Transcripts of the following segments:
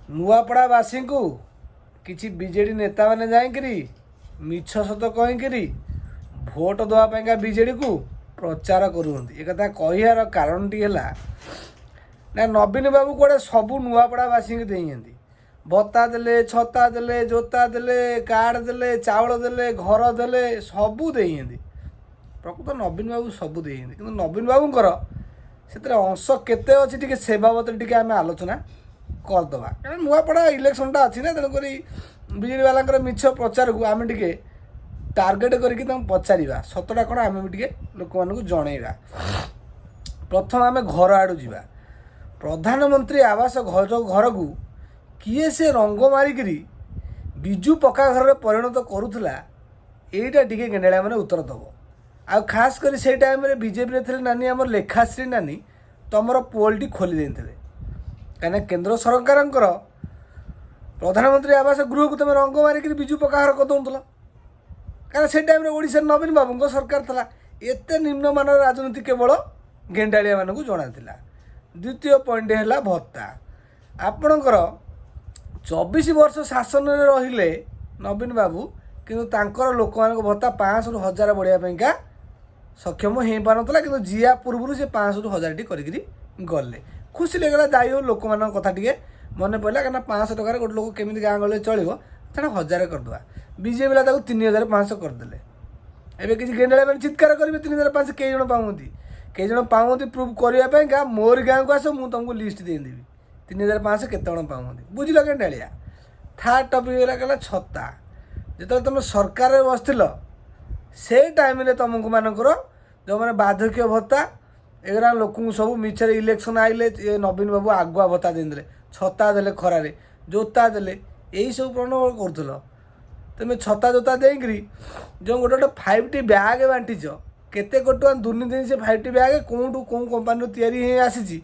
नुआपड़ावासी को किसी बीजेडी नेता मैंने जाइकरी मिछ सत कहीकि भोट देवाई बीजेडी को प्रचार करुँच एक कहार कारण टी है ना नवीन बाबू कौड़े सबू नुआपड़ावासी देते भत्ता देले छता देले जोता देले कार्ड देले चाउल देले घर देले सबू देते प्रकृत नवीन बाबू सबू देते कि नवीन बाबूर से अंश केते अच्छी टी से बाबद टी आम आलोचना करदे कारण नुआपड़ा इलेक्शनटा अच्छी ना तेणुक बीजेडी वाला मिछ प्रचार को आम टे टार्गेट करके पचारा सतटा कौन आम भी टे लोक मानक जनइबा प्रथम आम घर आड़ जा प्रधानमंत्री आवास घर को किए से रंग मारिकी विजु पक्का घर परिणत करूला यहीटा टी गेंडाड़ा मैंने उत्तर दब आ खास कर से टाइम बीजेपी थे नानी आम लेखाश्री नानी तुम पोल टी खोली देते कहीं केन्द्र सरकार प्रधानमंत्री आवास गृह को तुम रंग मारिक विजु पक्का घर करदे कहीं से टाइम ओडिशा नवीन बाबू सरकार था एत निम्नमान राजनीति केवल गेंडाड़िया मानक जनाला द्वितीय पॉइंट है भत्ता आपणकर 24 वर्ष शासन में रहिले नवीन बाबू किंतु लोक मान भत्ता 500 ରୁ 1000 बढ़िया सक्षम हो पारा कि जिया पूर्व से 500 ରୁ 1000 टी करी गले खुशी लगला जाई हो लोक मान कथा टे मन पड़ा कहीं 500 टकर गोटे लोक केमी गाँ गले चलो तेना 1000 करदे बीजेपी वाला 3500 करदे एवं किसी गेंडाड़ा मैंने चित्कार करेंगे 3500 कई जन पाऊँगी कई जन पाऊँगी प्रूव करने मोर गाँव को आस मुझे तुमको लिस्ट देदेवी 3500 केत जन पाऊँगी बुझल गेंडाड़िया थर्ड टपिक है छत्ता जो तुम सरकार बसथिल से टाइम तुमको मानकर जो मैंने बार्धक्य भत्ता एगरा लोक सब मिछरे इलेक्शन आइले नवीन बाबू आगुआ भत्ता देदेले छत्ता देले खरारे जोता देले यही सब प्रणव कर तुम छत्ता जोता देकरी जो गोटे गोटे 5टी ब्याग बांटीच केते कोटी टଙ୍କା दुर्नीति से 5टी ब्याग कौटू कौ कंपानी या आसी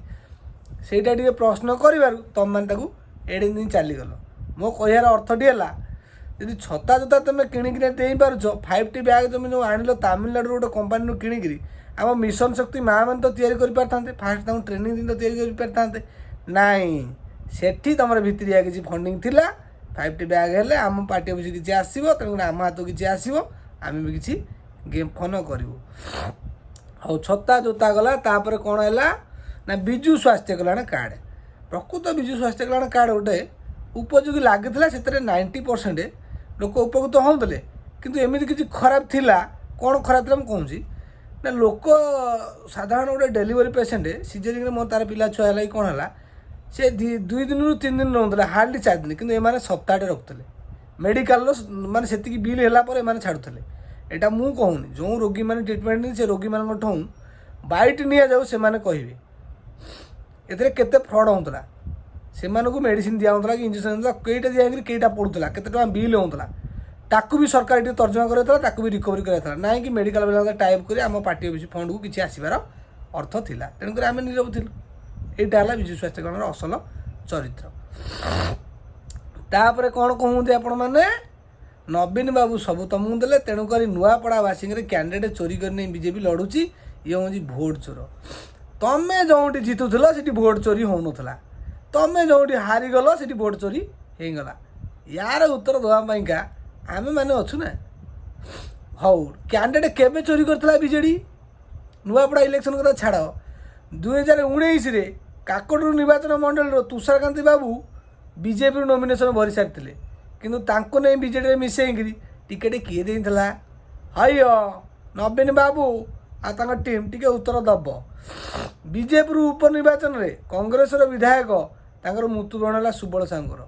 ସେଇଟା ଟିକେ ପ୍ରଶ୍ନ କରିବାରୁ ତୁମମାନେ ତାକୁ ଏଡ଼େଇ ଦେଇ ଚାଲିଗଲ ମୋ କହିବାର ଅର୍ଥଟି ହେଲା ଯଦି ଛତା ଜୋତା ତୁମେ କିଣିକିରି ଦେଇପାରୁଛ 5ଟି ବ୍ୟାଗ୍ ତୁମେ ଯେଉଁ ଆଣିଲ ତାମିଲନାଡ଼ୁରୁ ଗୋଟେ କମ୍ପାନୀରୁ କିଣିକିରି ଆମ ମିଶନ ଶକ୍ତି ମାଆ ମାନେ ତ ତିଆରି କରିପାରିଥାନ୍ତେ ଫାଷ୍ଟ ତାଙ୍କୁ ଟ୍ରେନିଂ ଦେଇ ତ ତିଆରି କରିପାରିଥାନ୍ତେ ନାଇଁ ସେଠି ତୁମର ଭିତରିଆ କିଛି ଫଣ୍ଡିଂ ଥିଲା 5ଟି ବ୍ୟାଗ୍ ହେଲେ ଆମ ପାର୍ଟି ଅଫିସ କିଛି ଆସିବ ତେଣୁକରି ଆମ ହାତକୁ କିଛି ଆସିବ ଆମେ ବି କିଛି ଗେମ୍ ଫନ କରିବୁ ଆଉ ଛତା ଜୋତା ଗଲା ତାପରେ କ'ଣ ହେଲା ना विजु स्वास्थ्य कल्याण कार्ड प्रकृत विजु स्वास्थ्य कल्याण कार्ड गोटे उपयोगी लगी से 90% लोक उपकृत होते किंतु एमती किसी खराब थिला कौन खराब था मुझे ना लोक साधारण गोटे डेलीवरी पेसेंट सीजरिंग मो तार पिला छुआ है कौन है से 2 दिन ରୁ 3 दिन रोते हार्डली 4 दिन कि एम सप्ताहटे रखुले मेडिकल माने से बिल है छाड़ुले यहाँ मुझे कहूनी जो रोगी मैंने ट्रिटमेंट से रोगी मान बैट नि जाऊ से कहे एथे केते फ्रड होता से मेडिसिन दिया होता कि इंजेक्शन दिया कईटा दिखाई कईटा पड़ूला केते टଙ୍କା बिल होता ताकू भी सरकार ये तर्जमा करता भी रिकवरी कराता ना कि मेडिकल वाला टाइप कर आम पार्टी ऑफिस फंड को किसी आसबार अर्थ था तेणुक आम नीरव थी यहाँ है विजु स्वास्थ्य कल्याण असल चरित्र तापर कौन कहते आपण मैंने नवीन बाबू सब तुमको देले तेणुक नुआपड़ावासी कैंडिडेट चोरी करने बीजेपी लड़ुची ये हूँ भोट चोर तमें जो जितुल से भोट चोरी हो नाला तमें जो हारीगल से भोट चोरी होगला यार उत्तर देवाईका आम मैंने अच्छु ना हौ कैंडिडेट केबे चोरी करता बीजेडी नुआपड़ा इलेक्शन कथा छाड़ 2019 काकटपुर निर्वाचन मंडल तुषारकांति बाबू बीजेपी नॉमिनेशन भरी सारी किंतु तांको नहीं बीजेडी मिसेकरी टिकेट किए देता हय नवीन बाबू आ टीम टिके उत्तर दब बीजेपी उपनिर्वाचन में कांग्रेस विधायक तांकर मृत्युवरण है सुबल सागर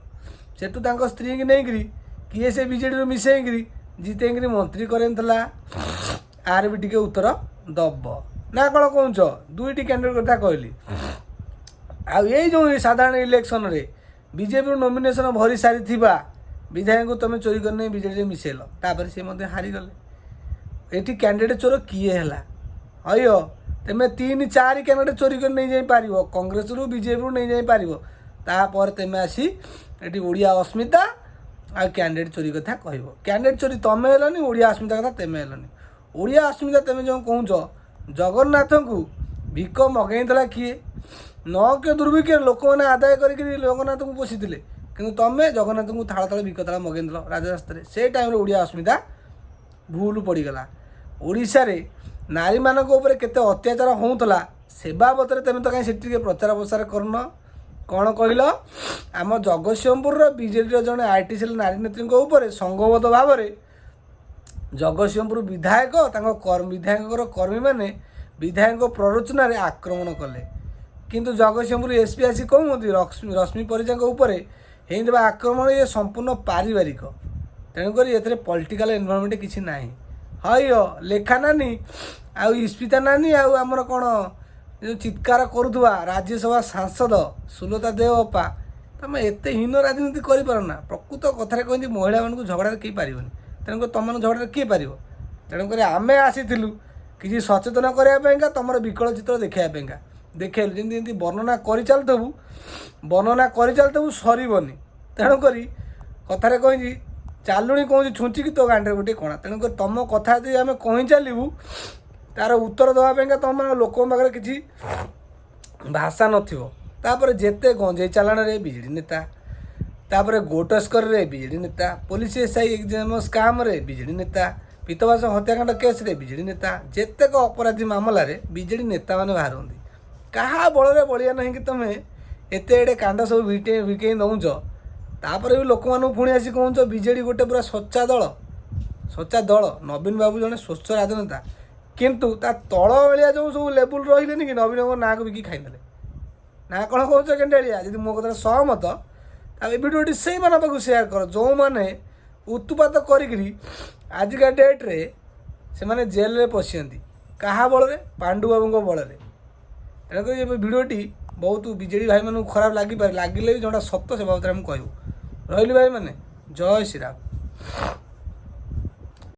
सेठू स्त्री की नहीं किए से बीजेडी मिसेकरी जितेकरी मंत्री करें आर भी टिके उत्तर दब ना कौन कौच 2टी कैंडिडेट कथा कहली आई जो साधारण इलेक्शन रे बीजेपी नॉमिनेशन भरी सारी विधायक को तुम चोरी करने बीजेडी मिसेल तापर से हारीगले ये कैंडिडेट चोर किए है हय तेमें 3-4 कैंडिडेट चोरी कर नहीं जापर कांग्रेस रु बीजेपी रु नहीं जापर तापर तेमें आसी ये ओडिया अस्मिता आ कैंडिडेट चोरी कथा कह कैंडिडेट चोरी तमें हेलनी ओडिया अस्मिता कथा तेमें हेलनी ओडिया अस्मिता तेमें जो कहूच जगन्नाथ को भिक मगेला किए न के दुर्भिक्ष लोक मैंने आदाय कर जगन्नाथ को पोषी କିନ୍ତୁ ତୁମେ ଜଗନ୍ନାଥଙ୍କୁ ଥାଳ ଥାଳ ଭିକ ଥାଳ ମଗେଇଦେଲ ରାଜରାସ୍ତାରେ। ସେଇ ଟାଇମ୍ରେ ଓଡ଼ିଆ ଅସ୍ମିତା ଭୁଲ ପଡ଼ିଗଲା। ଓଡ଼ିଶାରେ ନାରୀମାନଙ୍କ ଉପରେ କେତେ ଅତ୍ୟାଚାର ହେଉଥିଲା ସେ ବାବଦରେ ତୁମେ ତ କାହିଁ ସେଠି ଟିକେ ପ୍ରଚାର ପ୍ରସାର କରୁନ। କ'ଣ କହିଲ, ଆମ ଜଗତସିଂହପୁରର ବିଜେଡ଼ିର ଜଣେ ITCL ନାରୀ ନେତ୍ରୀଙ୍କ ଉପରେ ସଂଘବଦ୍ଧ ଭାବରେ ଜଗତସିଂହପୁର ବିଧାୟକ ତାଙ୍କ ବିଧାୟକଙ୍କର କର୍ମୀମାନେ ବିଧାୟକଙ୍କ ପ୍ରରୋଚନାରେ ଆକ୍ରମଣ କଲେ। କିନ୍ତୁ ଜଗତସିଂହପୁର SP ଆସି କହୁଛନ୍ତି ରଶ୍ମି ପରିଜାଙ୍କ ଉପରେ ହେଇଥିବା ଆକ୍ରମଣ ଇଏ ସମ୍ପୂର୍ଣ୍ଣ ପାରିବାରିକ, ତେଣୁକରି ଏଥିରେ ପଲିଟିକାଲ ଏନଭାରମେଣ୍ଟ କିଛି ନାହିଁ। ହଇ ଲେଖା ନାନୀ ଆଉ ଇସ୍ପିତା ନାନୀ ଆଉ ଆମର କ'ଣ ଯେଉଁ ଚିତ୍କାର କରୁଥିବା ରାଜ୍ୟସଭା ସାଂସଦ ସୁଲତା ଦେଓ ଅପା, ତୁମେ ଏତେ ହୀନ ରାଜନୀତି କରିପାର ନା। ପ୍ରକୃତ କଥାରେ କହନ୍ତି ମହିଳାମାନଙ୍କୁ ଝଗଡ଼ାରେ କେହି ପାରିବନି, ତେଣୁକରି ତୁମମାନଙ୍କୁ ଝଗଡ଼ାରେ କିଏ ପାରିବ। ତେଣୁକରି ଆମେ ଆସିଥିଲୁ କିଛି ସଚେତନ କରିବା ପାଇଁକା, ତୁମର ବିକଳ ଚିତ୍ର ଦେଖାଇବା ପାଇଁକା ଦେଖେଇଲୁ। ଯେମିତି ଯେମିତି ବର୍ଣ୍ଣନା କରିଚାଲିଥିବୁ ସରିବନି। ତେଣୁକରି କଥାରେ କହିଛି ଚାଲୁଣି କହୁଛି ଛୁଞ୍ଚିକି ତୋ ଗାଣ୍ଡରେ ଗୋଟେ କଣା। ତେଣୁକରି ତୁମ କଥା ଯଦି ଆମେ କହି ଚାଲିବୁ ତାର ଉତ୍ତର ଦେବା ପାଇଁକା ତୁମ ଲୋକଙ୍କ ପାଖରେ କିଛି ଭାଷା ନଥିବ। ତାପରେ ଯେତେ ଗଞ୍ଜେଇ ଚାଲାଣରେ ବିଜେଡ଼ି ନେତା, ତାପରେ ଗୋଟସ୍କରରେ ବିଜେଡ଼ି ନେତା, ପୋଲିସ SI ଏକ୍ଜାମ ସ୍କାମ୍ରେ ବିଜେଡ଼ି ନେତା, ପିତବାସ ହତ୍ୟାକାଣ୍ଡ କେସ୍ରେ ବିଜେଡ଼ି ନେତା, ଯେତେକ ଅପରାଧୀ ମାମଲାରେ ବିଜେଡ଼ି ନେତାମାନେ ବାହାରନ୍ତି। କାହା ବଳରେ ବଳିଆ ନାହିଁ କି ତୁମେ ଏତେ ଏଡ଼େ କାଣ୍ଡ ସବୁ ଭିକେଇ ଦେଉଛ। ତାପରେ ବି ଲୋକମାନଙ୍କୁ ପୁଣି ଆସି କହୁଛ ବିଜେଡ଼ି ଗୋଟେ ପୁରା ସଚ୍ଚା ଦଳ। ନବୀନ ବାବୁ ଜଣେ ସ୍ୱଚ୍ଛ ରାଜନେତା, କିନ୍ତୁ ତା ତଳ ଭଳିଆ ଯେଉଁ ସବୁ ଲେବୁଲ ରହିଲେନି କି ନବୀନଙ୍କ ନାଁକୁ ବିକି ଖାଇଦେଲେ। ନା କ'ଣ କହୁଛ ଗେଣ୍ଡାଳିଆ? ଯଦି ମୋ କଥାରେ ସହମତ ତାହେଲେ ଭିଡ଼ିଓଟି ସେଇମାନଙ୍କ ପାଖକୁ ସେୟାର କର ଯେଉଁମାନେ ଉତ୍ପାତ କରିକିରି ଆଜିକା ଡେଟ୍ରେ ସେମାନେ ଜେଲରେ ପଶିଛନ୍ତି। କାହା ବଳରେ? ପାଣ୍ଡୁବାବୁଙ୍କ ବଳରେ। ତେଣୁକରି ଏ ଭିଡ଼ିଓଟି ବହୁତ ବିଜେଡ଼ି ଭାଇମାନଙ୍କୁ ଖରାପ ଲାଗିପାରେ, ଲାଗିଲେ ବି ଯେଉଁଟା ସତ ସେ ବାବଦରେ ଆମେ କହିବୁ। ରହିଲି ଭାଇମାନେ, ଜୟ ଶ୍ରୀରାମ।